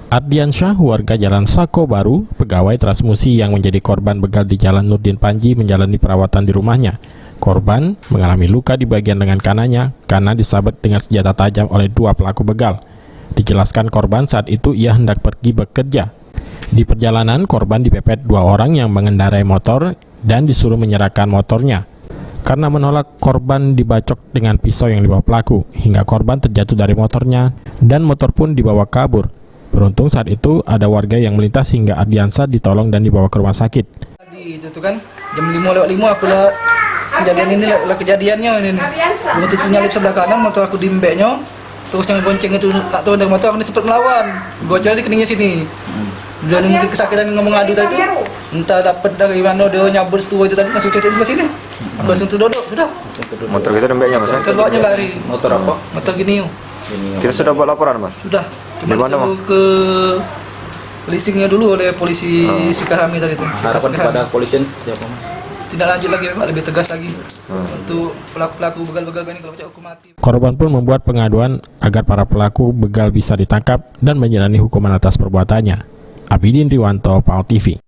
Ardiansyah, warga Jalan Sako Baru, pegawai transmusi yang menjadi korban begal di Jalan Nurdin Panji menjalani perawatan di rumahnya. Korban mengalami luka di bagian lengan kanannya karena disabet dengan senjata tajam oleh dua pelaku begal. Dijelaskan korban saat itu ia hendak pergi bekerja. Di perjalanan, korban dipepet dua orang yang mengendarai motor dan disuruh menyerahkan motornya. Karena menolak, korban dibacok dengan pisau yang dibawa pelaku, hingga korban terjatuh dari motornya dan motor pun dibawa kabur. Beruntung saat itu ada warga yang melintas hingga Ardiansyah ditolong dan dibawa ke rumah sakit. Tadi itu kan jam 5:05 aku lah kejadiannya ini. Motor itu nyalip sebelah kanan, motor aku di mbeknya. Terus yang bonceng itu tak tahu dari motor, aku sempat melawan. Bocor di keningnya sini. Dan mungkin kesakitan ngomong adu tadi itu. Entah dapat dari mana dia nyabut setua itu tadi langsung cecet sebelah sini. Aku langsung duduk, sudah. Motor kita dembeknya Mas? Keduanya lari. Motor apa? Motor gini. Kita sudah buat laporan Mas? Sudah. Cuma disuruh ke leasingnya dulu oleh polisi Sukahami tadi itu. Harapan kepada polisian siapa Mas? Tidak lanjut lagi Pak, lebih tegas lagi untuk pelaku-pelaku begal-begal ini kalau hukum mati. Korban pun membuat pengaduan agar para pelaku begal bisa ditangkap dan menjalani hukuman atas perbuatannya. Abidin Riwanto, PAL TV.